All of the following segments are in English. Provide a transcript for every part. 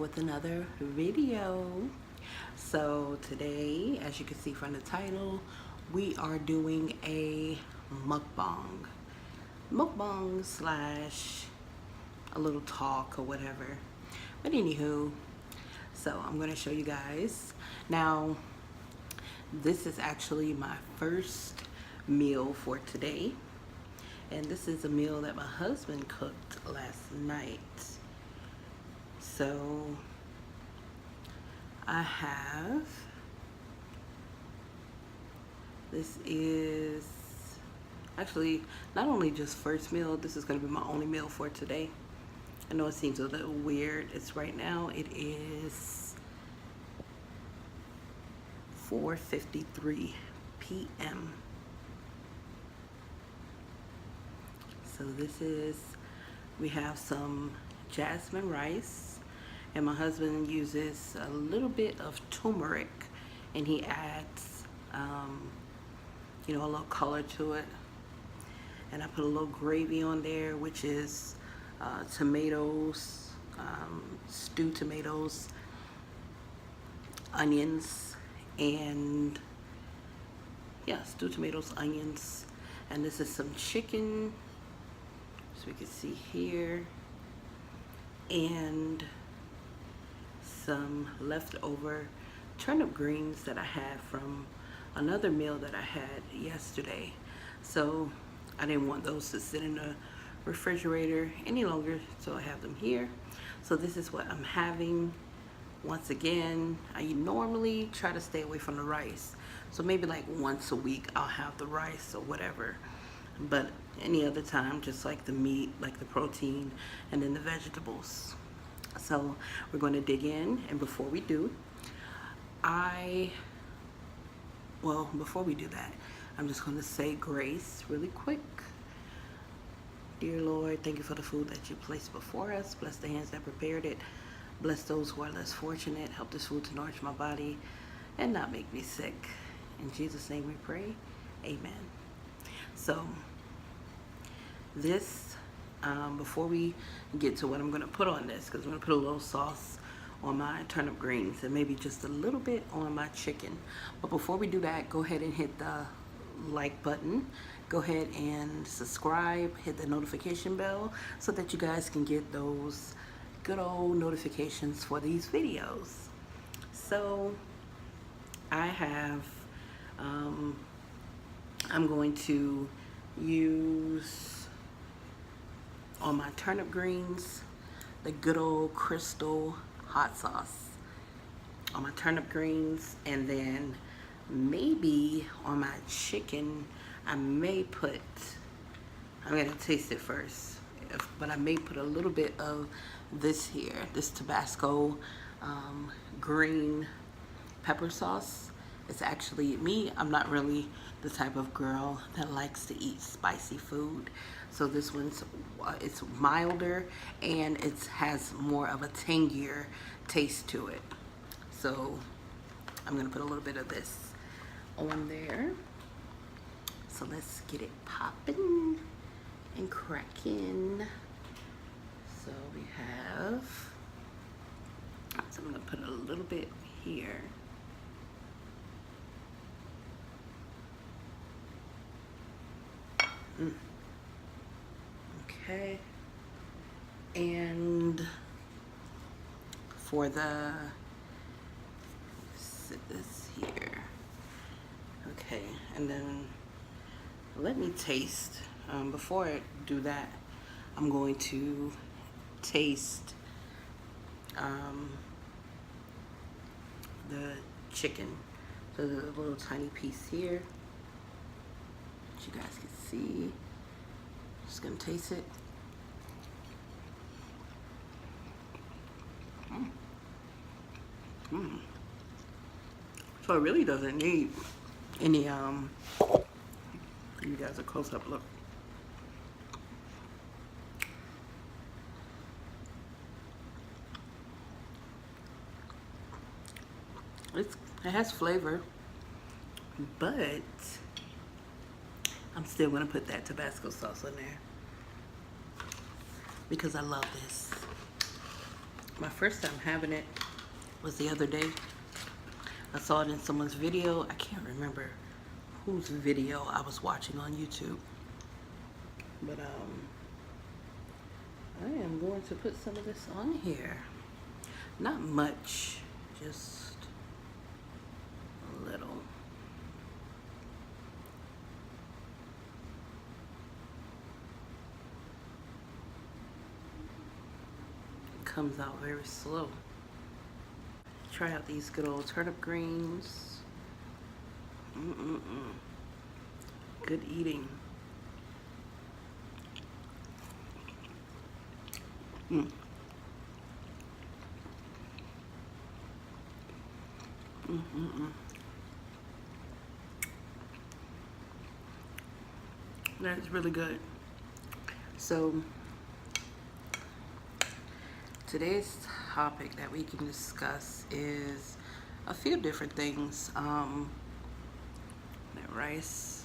with another video. So today, as you can see from the title, we are doing a mukbang slash a little talk or whatever. But anywho, so I'm going to show you guys. Now, this is actually my first meal for today. And this is a meal that my husband cooked last night. So I have, this is actually not only just first meal, this is going to be my only meal for today. I know it seems a little weird. It's right now, it is 4:53 p.m. So this is, we have some jasmine rice, and my husband uses a little bit of turmeric, and he adds, a little color to it. And I put a little gravy on there, which is tomatoes, stewed tomatoes, onions, and stewed tomatoes, onions, and this is some chicken, so we can see here, and some leftover turnip greens that I had from another meal that I had yesterday. So I didn't want those to sit in the refrigerator any longer, so I have them here. So this is what I'm having. Once again, I normally try to stay away from the rice, so maybe like once a week I'll have the rice or whatever, but any other time just like the meat, like the protein, and then the vegetables. So we're going to dig in, and before we do, before we do that, I'm just going to say grace really quick. Dear Lord, thank you for the food that you placed before us. Bless the hands that prepared it. Bless those who are less fortunate. Help this food to nourish my body and not make me sick. In Jesus' name we pray. Amen. So this, before we get to what I'm going to put on this, because I'm going to put a little sauce on my turnip greens and maybe just a little bit on my chicken. But before we do that, go ahead and hit the like button. Go ahead and subscribe, hit the notification bell so that you guys can get those good old notifications for these videos. So I have, I'm going to use on my turnip greens the good old Crystal hot sauce on my turnip greens, and then maybe on my chicken I may put, I'm gonna taste it first, but I may put a little bit of this here, this Tabasco green pepper sauce. It's actually me, I'm not really the type of girl that likes to eat spicy food, so this one's it's milder and it has more of a tangier taste to it. So I'm gonna put a little bit of this on there. So let's get it popping and cracking. So we have, so I'm gonna put a little bit here. Okay, and for the, sit this here. Okay, and then let me taste. Before I do that, I'm going to taste the chicken. So there's a little tiny piece here that you guys can see. Just gonna taste it. So it really doesn't need any you guys a close-up look. It has flavor, but I'm still gonna put that Tabasco sauce in there because I love this. My first time having it was the other day. I saw it in someone's video. I can't remember whose video I was watching on YouTube. But I am going to put some of this on here. Not much, just a little. Comes out very slow. Try out these good old turnip greens. Good eating. That's really good. So today's topic that we can discuss is a few different things. That rice.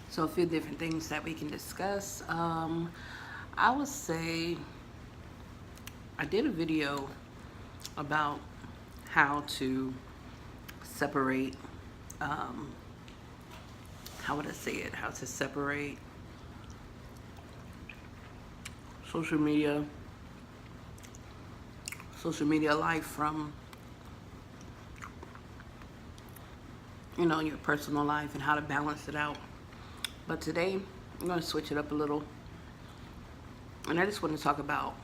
So a few different things that we can discuss. I would say I did a video about how to separate, how would I say it? How to separate social media life from, you know, your personal life, and how to balance it out. But today, I'm going to switch it up a little. And I just want to talk about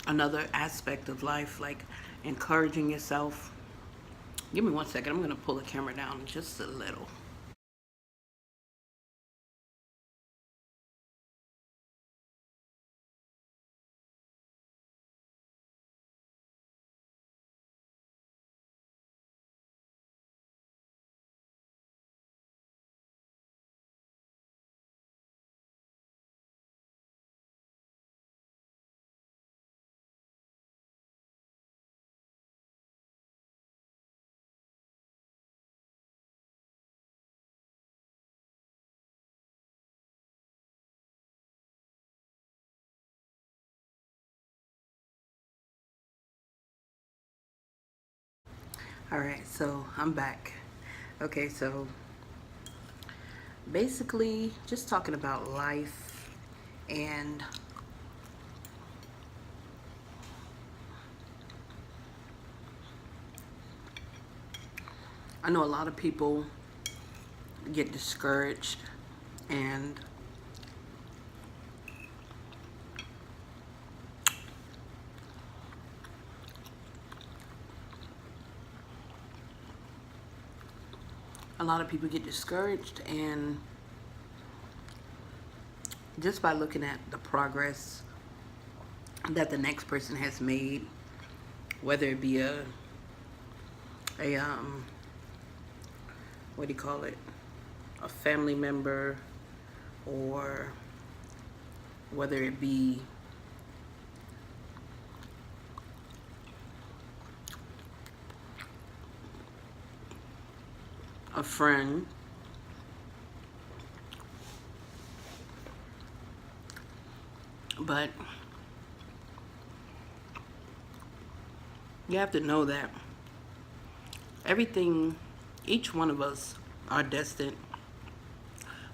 another aspect of life, like encouraging yourself. Give me 1 second. I'm going to pull the camera down just a little. All right, so I'm back. Okay, so basically just talking about life, and I know a lot of people get discouraged, and and just by looking at the progress that the next person has made, whether it be a what do you call it, a family member, or whether it be a friend, but you have to know that everything, each one of us are destined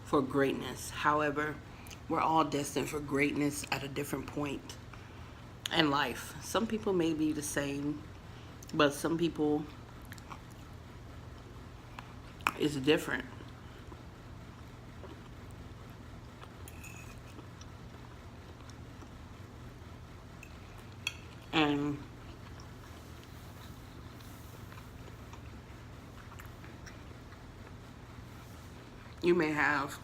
for greatness. However, we're all destined for greatness at a different point in life. Some people may be the same, but some people is different. And you may have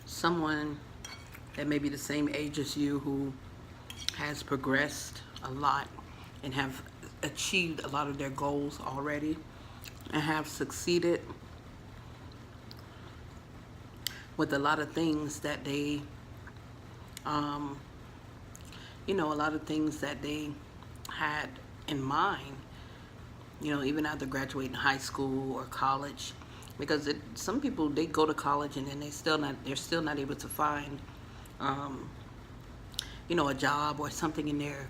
someone that may be the same age as you who has progressed a lot and have achieved a lot of their goals already and have succeeded with a lot of things that they, um, a lot of things that they had in mind, even after graduating high school or college, because some people, they go to college and then they're still not able to find, um, a job or something in their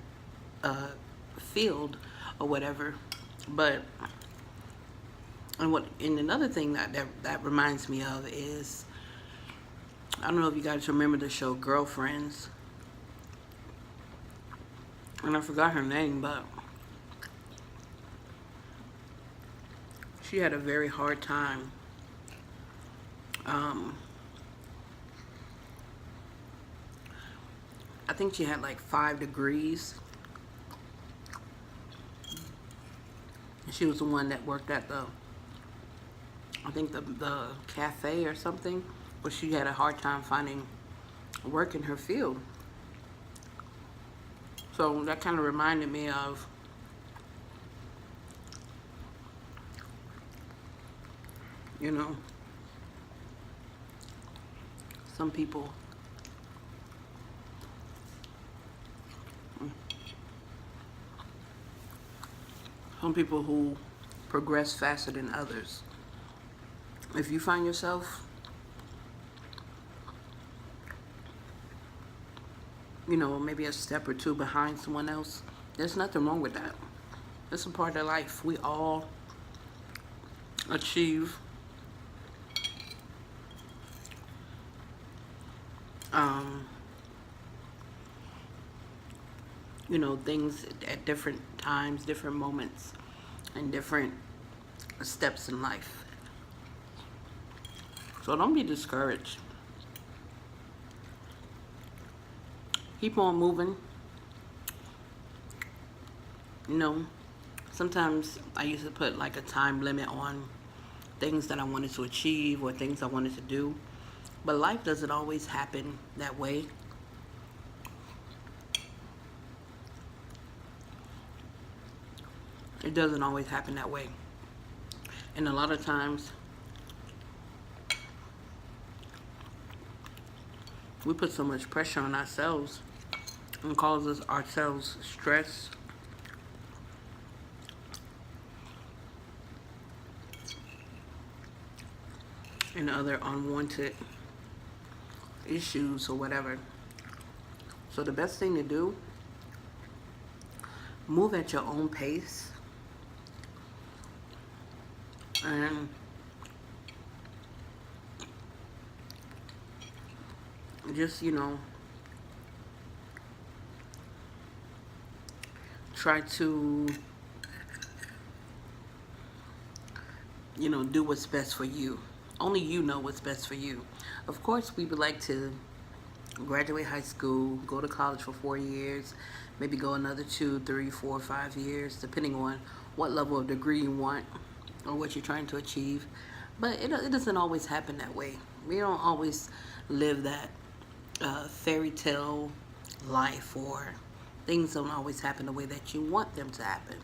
field or whatever. But and another thing that reminds me of is, I don't know if you guys remember the show Girlfriends, and I forgot her name, but she had a very hard time I think she had like 5 degrees. She was the one that worked at I think the cafe or something, but she had a hard time finding work in her field. So that kind of reminded me of, some people. Some people who progress faster than others. If you find yourself, maybe a step or two behind someone else, there's nothing wrong with that. It's a part of life. We all achieve things at different times, different moments, and different steps in life. So don't be discouraged. Keep on moving. Sometimes I used to put like a time limit on things that I wanted to achieve or things I wanted to do. But life doesn't always happen that way. It doesn't always happen that way. And a lot of times, we put so much pressure on ourselves and causes ourselves stress, and other unwanted issues or whatever. So the best thing to do, move at your own pace, and just, try to, do what's best for you. Only you know what's best for you. Of course, we would like to graduate high school, go to college for 4 years, maybe go another 2, 3, 4, 5 years, depending on what level of degree you want or what you're trying to achieve. But it doesn't always happen that way. We don't always live that fairy tale life, or things don't always happen the way that you want them to happen.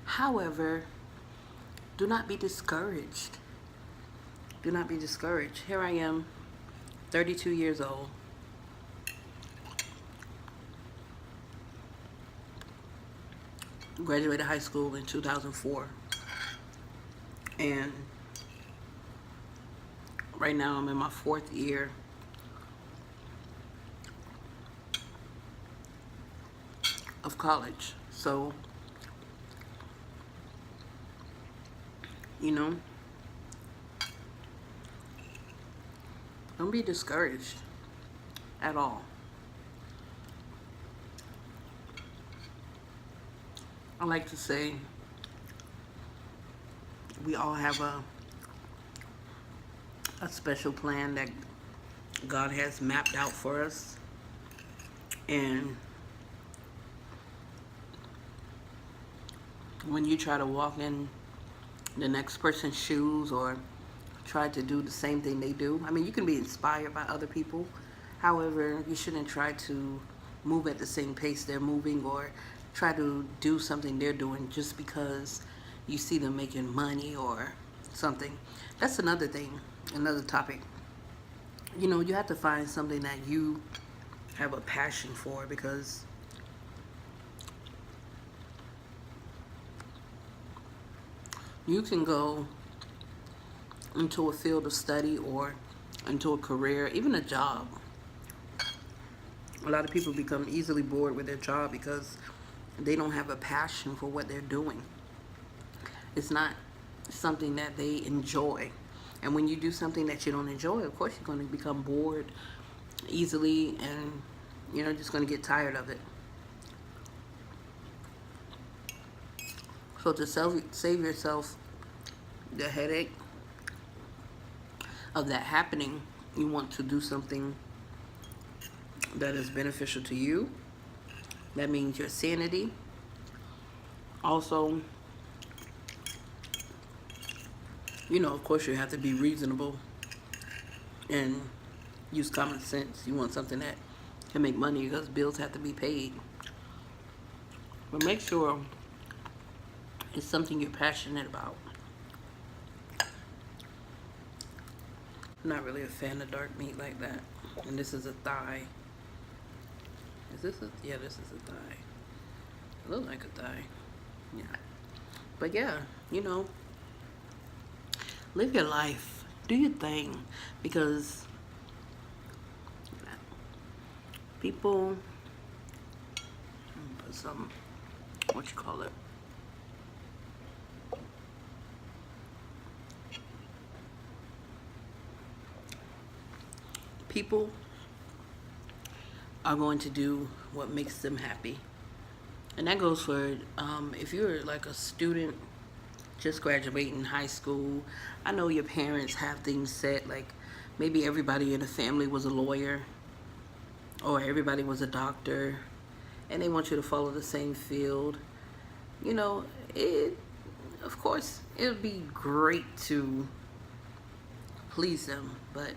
However, do not be discouraged. Do not be discouraged. Here I am, 32 years old. Graduated high school in 2004. And right now I'm in my 4th year of college. So, don't be discouraged at all. I like to say we all have a special plan that God has mapped out for us. And when you try to walk in the next person's shoes or try to do the same thing they do, I mean, you can be inspired by other people. However, you shouldn't try to move at the same pace they're moving or try to do something they're doing just because you see them making money or something. That's another thing, another topic. You know, you have to find something that you have a passion for, because you can go into a field of study or into a career, even a job. A lot of people become easily bored with their job because they don't have a passion for what they're doing. It's not something that they enjoy. And when you do something that you don't enjoy, of course you're going to become bored easily, and you're just going to get tired of it. So to save yourself the headache of that happening, you want to do something that is beneficial to you. That means your sanity. Also, you know, of course, you have to be reasonable and use common sense. You want something that can make money because bills have to be paid. But make sure it's something you're passionate about. I'm not really a fan of dark meat like that. And this is a thigh. Is this a, yeah, this is a thigh. It looks like a thigh. Yeah. But yeah, you know, live your life. Do your thing. Because people, put some, what you call it? People are going to do what makes them happy. And that goes for if you're like a student just graduating high school. I know your parents have things set, like maybe everybody in the family was a lawyer or everybody was a doctor, and they want you to follow the same field. You know, of course it would be great to please them, but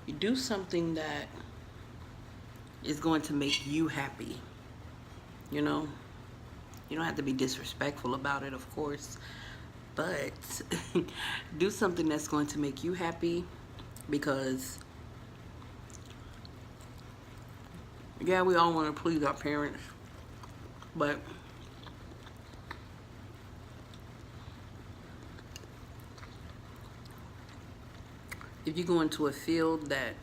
you do something that is going to make you happy. You know, you don't have to be disrespectful about it, of course, but do something that's going to make you happy. Because yeah, we all want to please our parents, but if you go into a field that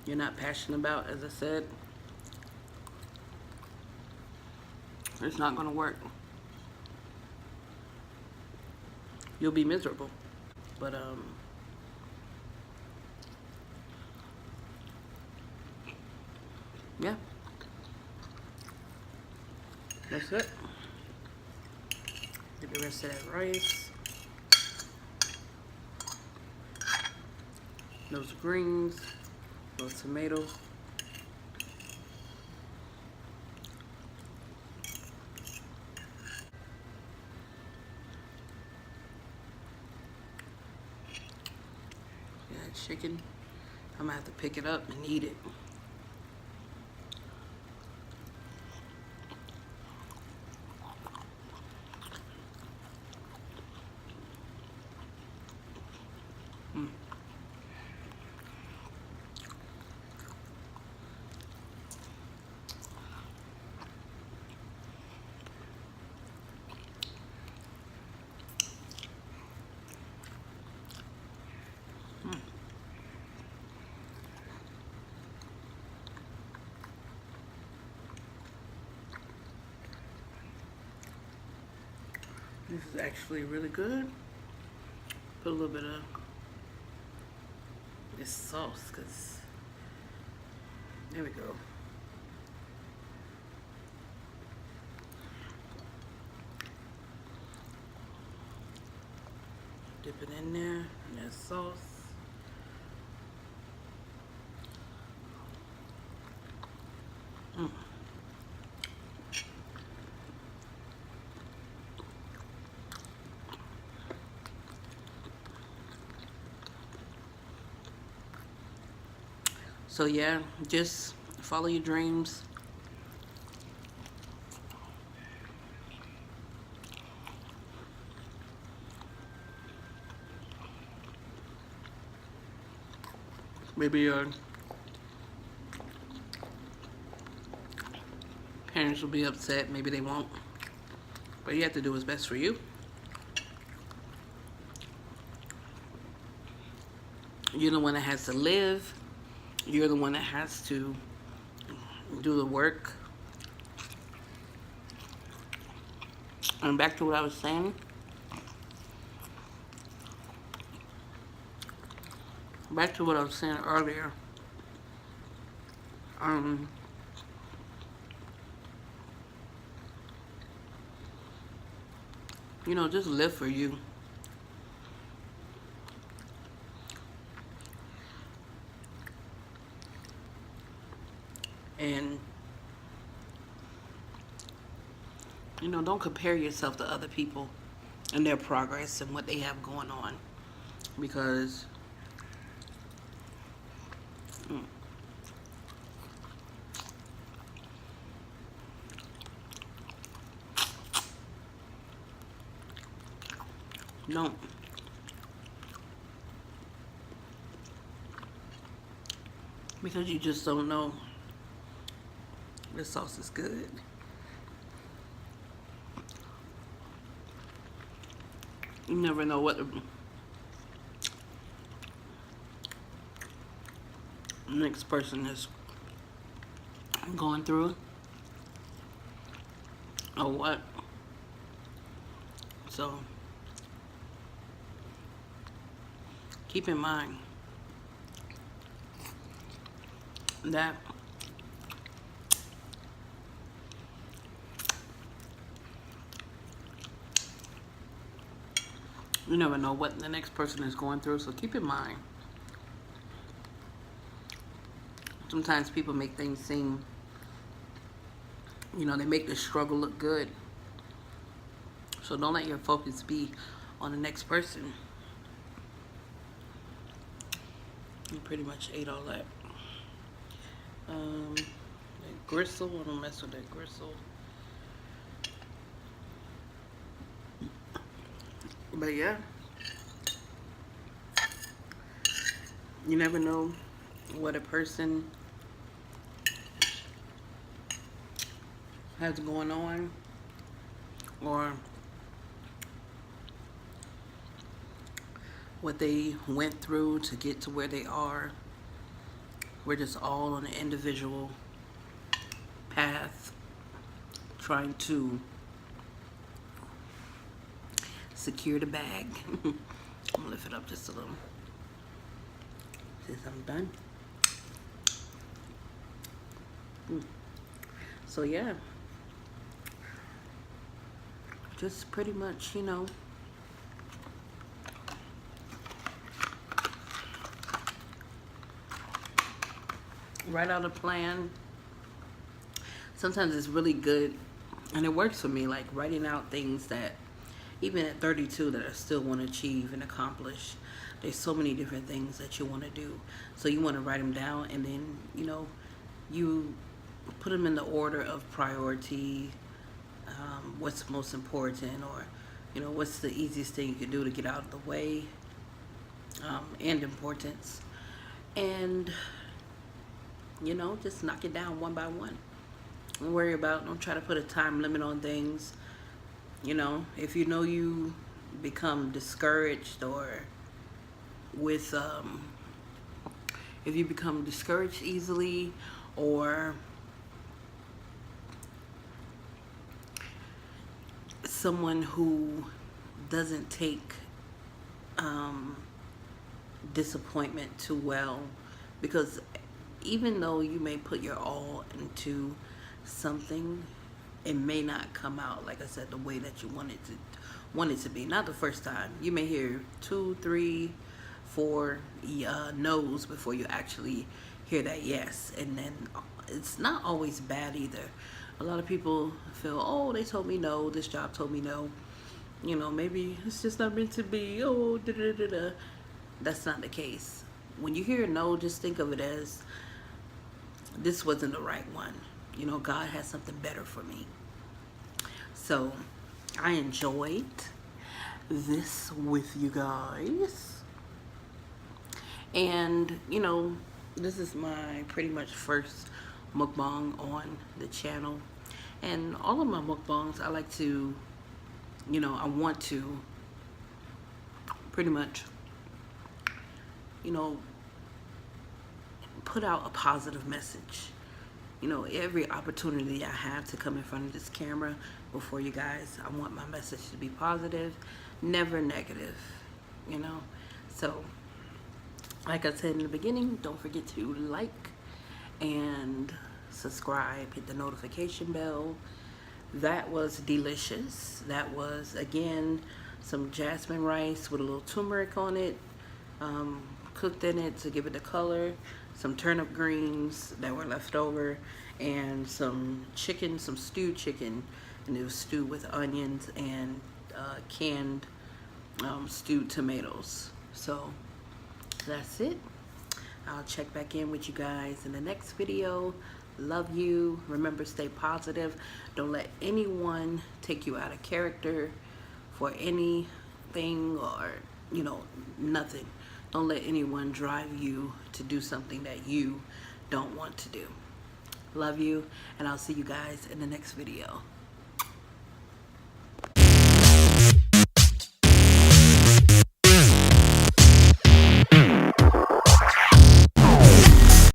you're not passionate about, as I said, it's not going to work. You'll be miserable. But yeah, that's it. Get the rest of that rice, those greens, those tomatoes. Yeah, chicken. I'm gonna have to pick it up and eat it. This is actually really good. Put a little bit of this sauce, because there we go. Dip it in there, and that sauce. So yeah, just follow your dreams. Maybe your parents will be upset. Maybe they won't. But you have to do what's best for you. You're the one that has to live. You're the one that has to do the work. And back to what I was saying. Back to what I was saying earlier. You know, just live for you. And, you know, don't compare yourself to other people and their progress and what they have going on. Because don't. Because you just don't know. The sauce is good. You never know what the next person is going through or what. So keep in mind that you never know what the next person is going through, so keep in mind. Sometimes people make things seem, you know, they make the struggle look good. So don't let your focus be on the next person. You pretty much ate all that. That gristle, I don't mess with that gristle. But yeah, you never know what a person has going on, or what they went through to get to where they are. We're just all on an individual path trying to secure the bag. I'm gonna lift it up just a little since I'm done. So yeah, just pretty much, you know, write out a plan. Sometimes it's really good, and it works for me, like writing out things that even at 32 that I still want to achieve and accomplish. There's so many different things that you want to do, so you want to write them down, and then, you know, you put them in the order of priority. What's most important, or, you know, what's the easiest thing you can do to get out of the way, and importance, and, you know, just knock it down one by one. Don't try to put a time limit on things. You know, if you know you become discouraged, or with if you become discouraged easily, or someone who doesn't take disappointment too well, because even though you may put your all into something, it may not come out, like I said, the way that you want it to be. Not the first time. You may hear 2, 3, 4 no's before you actually hear that yes. And then it's not always bad either. A lot of people feel, oh, they told me no, this job told me no. You know, maybe it's just not meant to be. Oh, da da da da. That's not the case. When you hear no, just think of it as, this wasn't the right one. You know, God has something better for me. So I enjoyed this with you guys, And you know, this is my pretty much first mukbang on the channel, and all of my mukbangs I like to, you know, I want to pretty much, you know, put out a positive message. You know, every opportunity I have to come in front of this camera before you guys, I want my message to be positive, never negative, you know. So like I said in the beginning, don't forget to like and subscribe, hit the notification bell. That was delicious. That was, again, some jasmine rice with a little turmeric on it, cooked in it to give it the color, some turnip greens that were left over, and some chicken, some stewed chicken, and it was stewed with onions and canned stewed tomatoes. So that's it. I'll check back in with you guys in the next video. Love you. Remember, stay positive. Don't let anyone take you out of character for anything, or, you know, nothing. Don't let anyone drive you to do something that you don't want to do. Love you, and I'll see you guys in the next video.